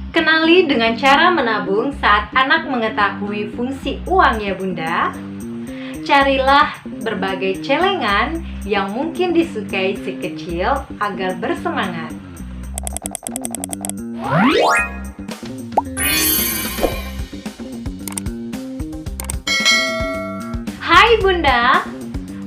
Kenali dengan cara menabung saat anak mengetahui fungsi uang ya Bunda. Carilah berbagai celengan yang mungkin disukai si kecil agar bersemangat. Hai Bunda,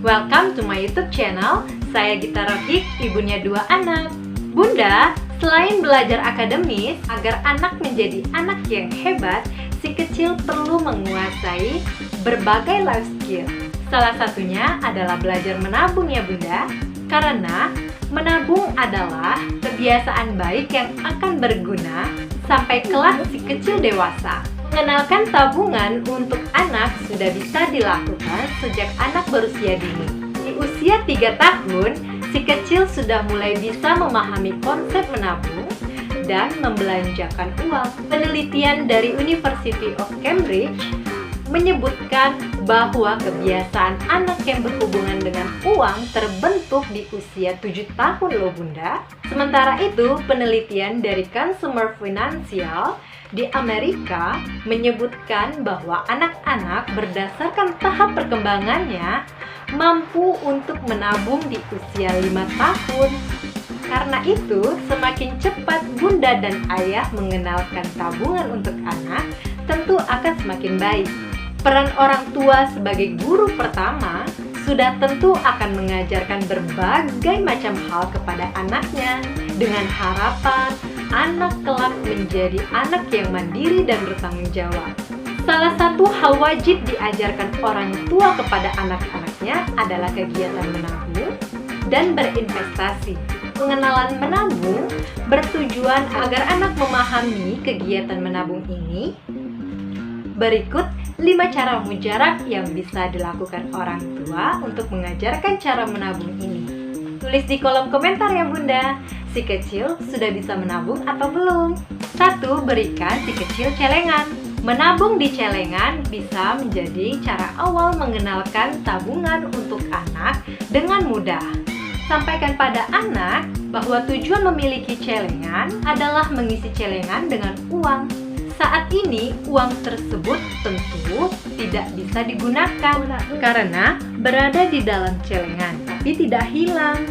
welcome to my YouTube channel. Saya Gita Rohik, ibunya 2 anak. Bunda, selain belajar akademis, agar anak menjadi anak yang hebat, si kecil perlu menguasai berbagai life skill. Salah satunya adalah belajar menabung ya Bunda. Karena menabung adalah kebiasaan baik yang akan berguna sampai kelak si kecil dewasa. Mengenalkan tabungan untuk anak sudah bisa dilakukan sejak anak berusia dini. Di usia 3 tahun, si kecil sudah mulai bisa memahami konsep menabung dan membelanjakan uang. Penelitian dari University of Cambridge menyebutkan bahwa kebiasaan anak yang berhubungan dengan uang terbentuk di usia 7 tahun loh Bunda. Sementara itu, penelitian dari Consumer Financial di Amerika menyebutkan bahwa anak-anak berdasarkan tahap perkembangannya mampu untuk menabung di usia 5 tahun. Karena itu, semakin cepat Bunda dan Ayah mengenalkan tabungan untuk anak, tentu akan semakin baik. Peran orang tua sebagai guru pertama sudah tentu akan mengajarkan berbagai macam hal kepada anaknya dengan harapan anak kelak menjadi anak yang mandiri dan bertanggung jawab. Salah satu hal wajib diajarkan orang tua kepada anak-anaknya adalah kegiatan menabung dan berinvestasi. Pengenalan menabung bertujuan agar anak memahami kegiatan menabung ini. Berikut 5 cara mujarab yang bisa dilakukan orang tua untuk mengajarkan cara menabung ini. Tulis di kolom komentar ya Bunda, si kecil sudah bisa menabung atau belum? 1. Berikan si kecil celengan. Menabung di celengan bisa menjadi cara awal mengenalkan tabungan untuk anak dengan mudah. Sampaikan pada anak bahwa tujuan memiliki celengan adalah mengisi celengan dengan uang. Saat ini, uang tersebut tentu tidak bisa digunakan karena berada di dalam celengan, tapi tidak hilang.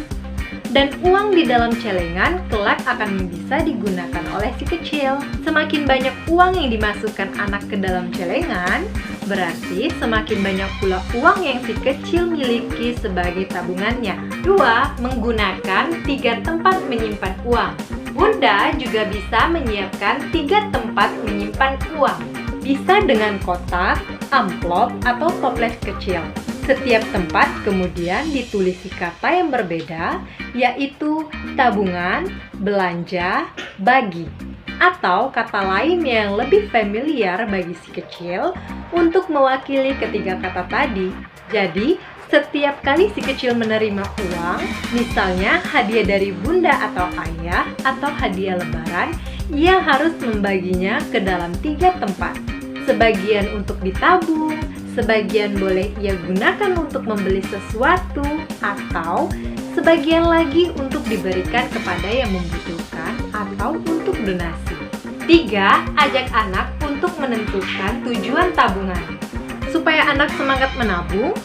Dan uang di dalam celengan kelak akan bisa digunakan oleh si kecil. Semakin banyak uang yang dimasukkan anak ke dalam celengan, berarti semakin banyak pula uang yang si kecil miliki sebagai tabungannya. 2. Menggunakan 3 tempat menyimpan uang. Bunda juga bisa menyiapkan 3 tempat menyimpan uang. Bisa dengan kotak, amplop, atau toples kecil. Setiap tempat kemudian ditulisi kata yang berbeda, yaitu tabungan, belanja, bagi. Atau kata lain yang lebih familiar bagi si kecil untuk mewakili ketiga kata tadi. Jadi, setiap kali si kecil menerima uang, misalnya hadiah dari Bunda atau Ayah, atau hadiah lebaran, ia harus membaginya ke dalam 3 tempat. Sebagian untuk ditabung, sebagian boleh ia gunakan untuk membeli sesuatu, atau sebagian lagi untuk diberikan kepada yang membutuhkan atau untuk donasi. 3. Ajak anak untuk menentukan tujuan tabungan. Supaya anak semangat menabung,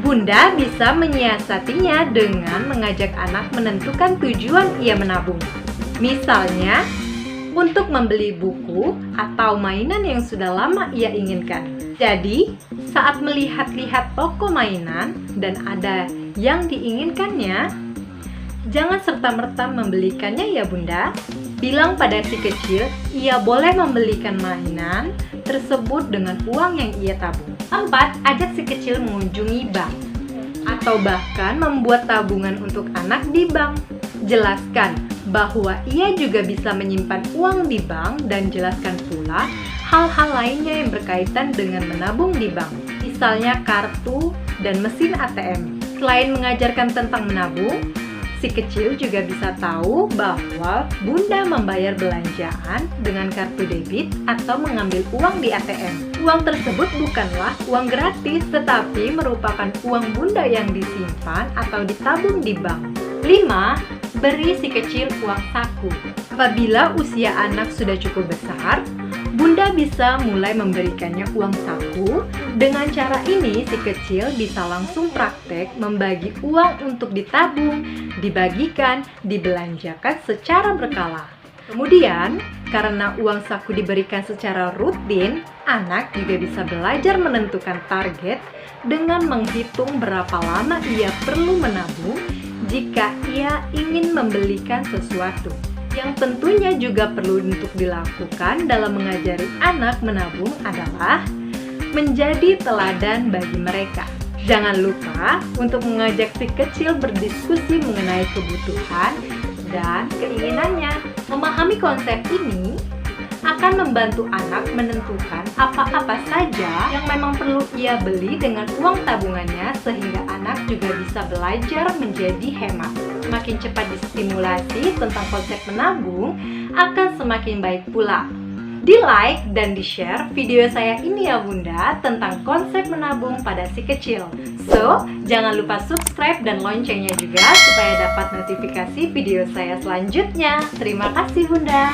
Bunda bisa menyiasatinya dengan mengajak anak menentukan tujuan ia menabung. Misalnya, untuk membeli buku atau mainan yang sudah lama ia inginkan. Jadi, saat melihat-lihat toko mainan dan ada yang diinginkannya, jangan serta-merta membelikannya ya Bunda. Bilang pada si kecil, ia boleh membelikan mainan tersebut dengan uang yang ia tabung. 4. Ajak si kecil mengunjungi bank atau bahkan membuat tabungan untuk anak di bank. Jelaskan bahwa ia juga bisa menyimpan uang di bank dan jelaskan pula hal-hal lainnya yang berkaitan dengan menabung di bank. Misalnya kartu dan mesin ATM. Selain mengajarkan tentang menabung, si kecil juga bisa tahu bahwa Bunda membayar belanjaan dengan kartu debit atau mengambil uang di ATM. Uang tersebut bukanlah uang gratis, tetapi merupakan uang Bunda yang disimpan atau ditabung di bank. 5. beri si kecil uang saku. Apabila usia anak sudah cukup besar, Bunda bisa mulai memberikannya uang saku. Dengan cara ini, si kecil bisa langsung praktek membagi uang untuk ditabung, dibagikan, dibelanjakan secara berkala. Kemudian, karena uang saku diberikan secara rutin, anak juga bisa belajar menentukan target dengan menghitung berapa lama ia perlu menabung jika ia ingin membelikan sesuatu. Yang tentunya juga perlu untuk dilakukan dalam mengajari anak menabung adalah menjadi teladan bagi mereka. Jangan lupa untuk mengajak si kecil berdiskusi mengenai kebutuhan dan keinginannya. Memahami konsep ini akan membantu anak menentukan apa-apa saja yang memang perlu ia beli dengan uang tabungannya, sehingga anak juga bisa belajar menjadi hemat. Semakin cepat distimulasi tentang konsep menabung, akan semakin baik pula. Di-like dan di-share video saya ini ya Bunda tentang konsep menabung pada si kecil. So, jangan lupa subscribe dan loncengnya juga supaya dapat notifikasi video saya selanjutnya. Terima kasih Bunda.